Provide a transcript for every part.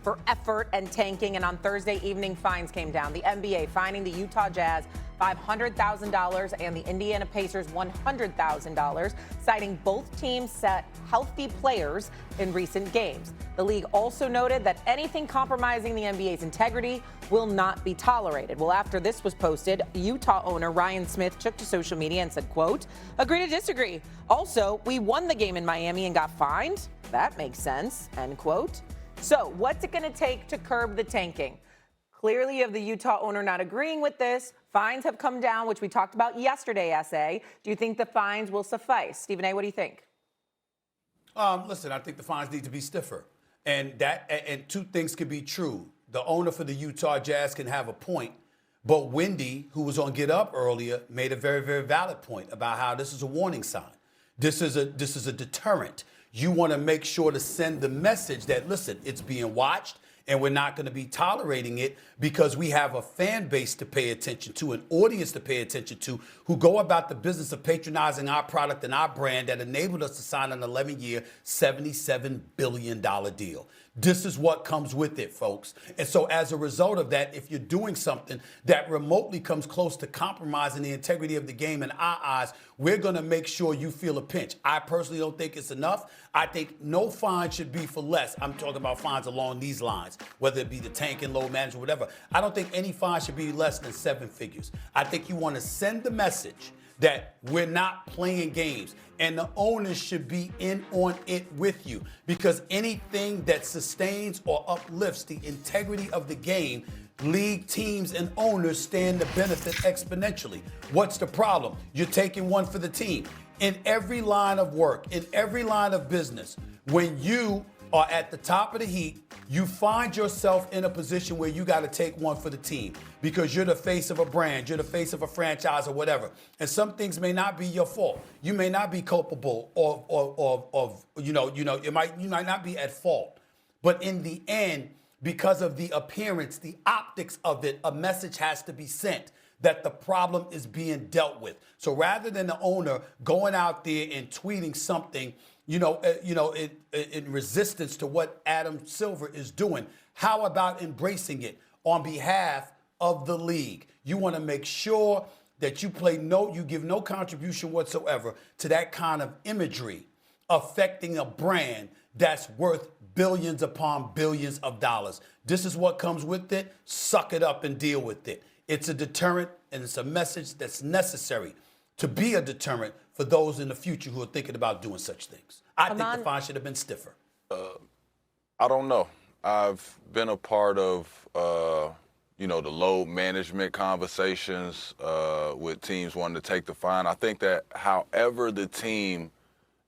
for effort and tanking. And on Thursday evening, fines came down. The NBA fining the Utah Jazz $500,000 and the Indiana Pacers $100,000, citing both teams set healthy players in recent games. The league also noted that anything compromising the NBA's integrity will not be tolerated. Well, after this was posted, Utah owner Ryan Smith took to social media and said, quote, "Agree to disagree. Also, we won the game in Miami and got fined. That makes sense," end quote. So what's it going to take to curb the tanking? Clearly, you have the Utah owner not agreeing with this. Fines have come down, which we talked about yesterday, S.A. Do you think the fines will suffice? Stephen A., what do you think? Listen, I think the fines need to be stiffer. And two things could be true. The owner for the Utah Jazz can have a point, but Wendy, who was on Get Up earlier, made a very, very valid point about how this is a warning sign. This is a deterrent. You want to make sure to send the message that, listen, it's being watched and we're not going to be tolerating it because we have a fan base to pay attention to, an audience to pay attention to, who go about the business of patronizing our product and our brand that enabled us to sign an 11-year, $77 billion deal. This is what comes with it, folks. And so as a result of that, if you're doing something that remotely comes close to compromising the integrity of the game in our eyes, we're going to make sure you feel a pinch. I personally don't think it's enough. I think no fine should be for less. I'm talking about fines along these lines, whether it be the tank and load management, whatever. I don't think any fine should be less than 7 figures. I think you want to send the message that we're not playing games, and the owners should be in on it with you, because anything that sustains or uplifts the integrity of the game, league teams and owners stand to benefit exponentially. What's the problem? You're taking one for the team. In every line of work, in every line of business, when you are at the top of the heap, you find yourself in a position where you got to take one for the team because you're the face of a brand, you're the face of a franchise or whatever. And some things may not be your fault. You may not be culpable of you might not be at fault. But in the end, because of the appearance, the optics of it, a message has to be sent that the problem is being dealt with. So rather than the owner going out there and tweeting something in resistance to what Adam Silver is doing, how about embracing it on behalf of the league? You want to make sure that you give no contribution whatsoever to that kind of imagery affecting a brand that's worth billions upon billions of dollars. This is what comes with it. Suck it up and deal with it. It's a deterrent, and it's a message that's necessary to be a deterrent for those in the future who are thinking about doing such things. I think the fine should have been stiffer. I don't know. I've been a part of, the load management conversations with teams wanting to take the fine. I think that however the team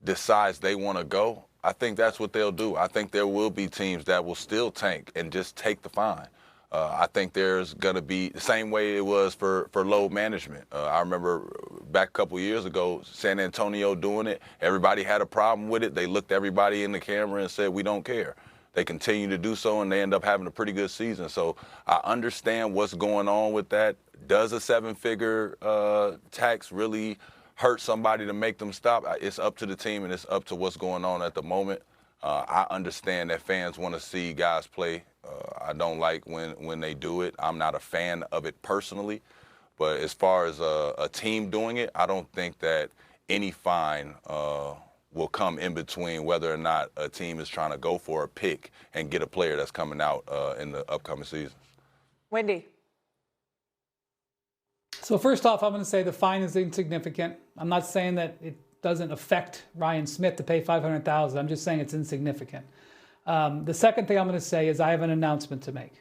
decides they want to go, I think that's what they'll do. I think there will be teams that will still tank and just take the fine. I think there's going to be the same way it was for load management. I remember back a couple years ago, San Antonio doing it. Everybody had a problem with it. They looked everybody in the camera and said, we don't care. They continue to do so, and they end up having a pretty good season. So I understand what's going on with that. Does a 7-figure tax really hurt somebody to make them stop? It's up to the team, and it's up to what's going on at the moment. I understand that fans want to see guys play. I don't like when they do it. I'm not a fan of it personally. But as far as a team doing it, I don't think that any fine will come in between whether or not a team is trying to go for a pick and get a player that's coming out in the upcoming season. Wendy. So first off, I'm going to say the fine is insignificant. I'm not saying that it doesn't affect Ryan Smith to pay $500,000. I'm just saying it's insignificant. The second thing I'm going to say is I have an announcement to make.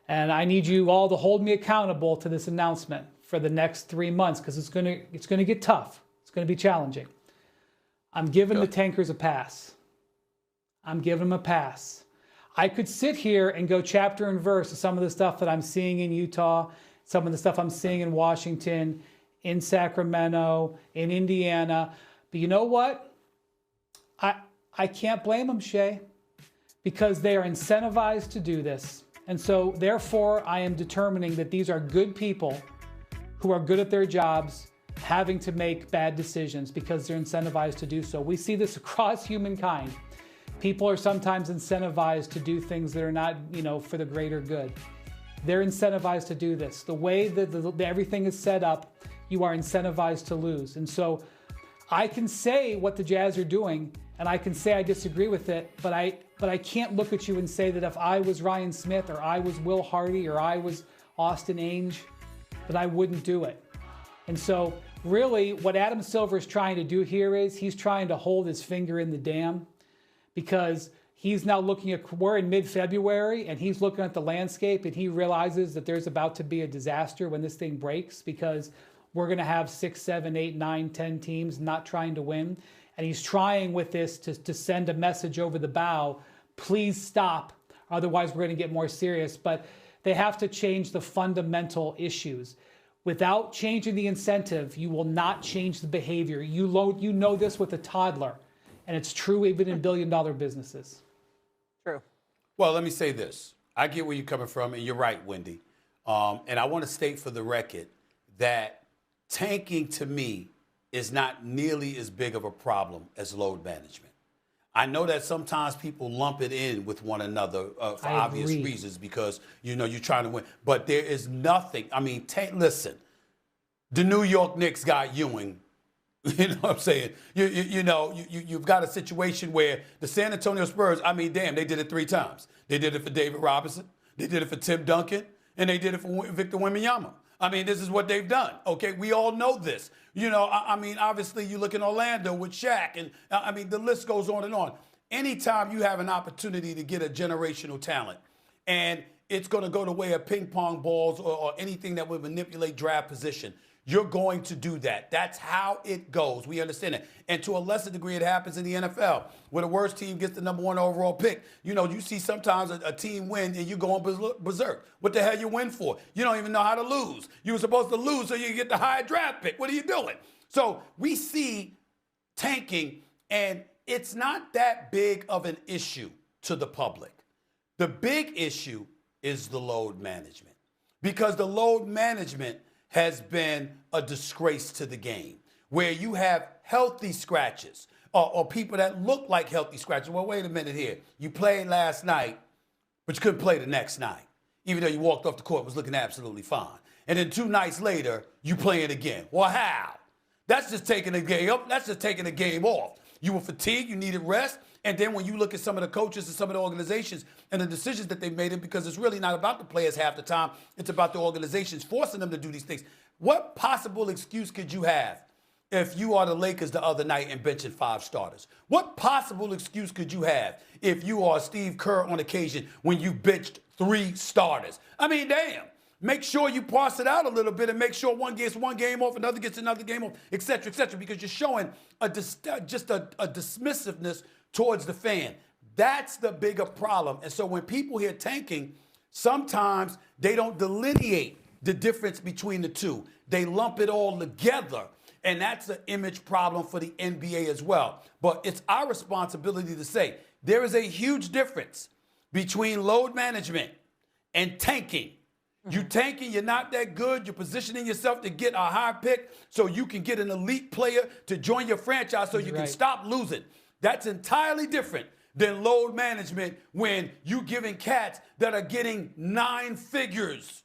And I need you all to hold me accountable to this announcement for the next 3 months, because it's going to get tough. It's going to be challenging. I'm giving the tankers a pass. I'm giving them a pass. I could sit here and go chapter and verse to some of the stuff that I'm seeing in Utah, some of the stuff I'm seeing in Washington, in Sacramento, in Indiana. But you know what? I can't blame them, Shay, because they are incentivized to do this. And so therefore, I am determining that these are good people who are good at their jobs, having to make bad decisions because they're incentivized to do so. We see this across humankind. People are sometimes incentivized to do things that are not, for the greater good. They're incentivized to do this. The way that everything is set up, you are incentivized to lose. And so I can say what the Jazz are doing, and I can say I disagree with it, but I can't look at you and say that if I was Ryan Smith or I was Will Hardy or I was Austin Ainge, that I wouldn't do it. And so really what Adam Silver is trying to do here is he's trying to hold his finger in the dam, because he's now looking at, we're in mid-February, and he's looking at the landscape, and he realizes that there's about to be a disaster when this thing breaks, because we're going to have 6, 7, 8, 9, 10 teams not trying to win. And he's trying with this to send a message over the bow, please stop, otherwise we're going to get more serious. But they have to change the fundamental issues. Without changing the incentive, you will not change the behavior. You know this with a toddler, and it's true even in billion-dollar businesses. True. Well, let me say this. I get where you're coming from, and you're right, Wendy. And I want to state for the record that tanking, to me, is not nearly as big of a problem as load management. I know that sometimes people lump it in with one another for obvious reasons, because, you're trying to win. But there is nothing. I mean, listen, the New York Knicks got Ewing. You know what I'm saying? You've got a situation where the San Antonio Spurs, I mean, damn, they did it 3 times. They did it for David Robinson. They did it for Tim Duncan. And they did it for Victor Wembanyama. I mean, this is what they've done. Okay, we all know this. I mean, obviously, you look in Orlando with Shaq, and I mean, the list goes on and on. Anytime you have an opportunity to get a generational talent, and it's going to go the way of ping pong balls or anything that would manipulate draft position, you're going to do that. That's how it goes. We understand it. And to a lesser degree, it happens in the NFL, where the worst team gets the #1 overall pick. You see sometimes a team win and you go on berserk. What the hell you win for? You don't even know how to lose. You were supposed to lose so you get the high draft pick. What are you doing? So we see tanking, and it's not that big of an issue to the public. The big issue is the load management, because the load management has been a disgrace to the game, where you have healthy scratches or people that look like healthy scratches. Well, wait a minute here. You played last night, but you couldn't play the next night, even though you walked off the court and was looking absolutely fine. And then 2 nights later, you playing again. Well, how? That's just taking the game up. That's just taking the game off. You were fatigued. You needed rest. And then when you look at some of the coaches and some of the organizations and the decisions that they made, because it's really not about the players half the time, it's about the organizations forcing them to do these things. What possible excuse could you have if you are the Lakers the other night and benching 5 starters? What possible excuse could you have if you are Steve Kerr on occasion when you benched 3 starters? I mean, damn. Make sure you parse it out a little bit and make sure one gets one game off, another gets another game off, et cetera, because you're showing just a dismissiveness towards the fan. That's the bigger problem. And so when people hear tanking, sometimes they don't delineate the difference between the two. They lump it all together. And that's an image problem for the NBA as well. But it's our responsibility to say there is a huge difference between load management and tanking. You tanking, you're not that good. You're positioning yourself to get a high pick so you can get an elite player to join your franchise so you can stop losing. That's entirely different than load management when you giving cats that are getting 9 figures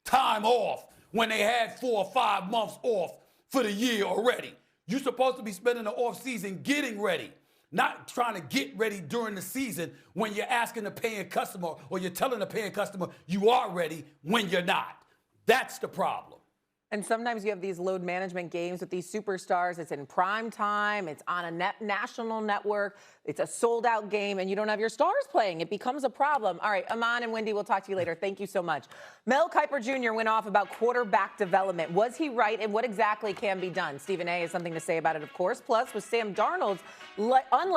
time off when they had 4 or 5 months off for the year already. You're supposed to be spending the off season getting ready, not trying to get ready during the season when you're asking the paying customer or you're telling the paying customer you are ready when you're not. That's the problem. And sometimes you have these load management games with these superstars. It's in prime time. It's on a national network. It's a sold-out game, and you don't have your stars playing. It becomes a problem. All right, Aman and Wendy, we'll talk to you later. Thank you so much. Mel Kiper Jr. went off about quarterback development. Was he right, and what exactly can be done? Stephen A. has something to say about it, of course. Plus, with Sam Darnold's unlikely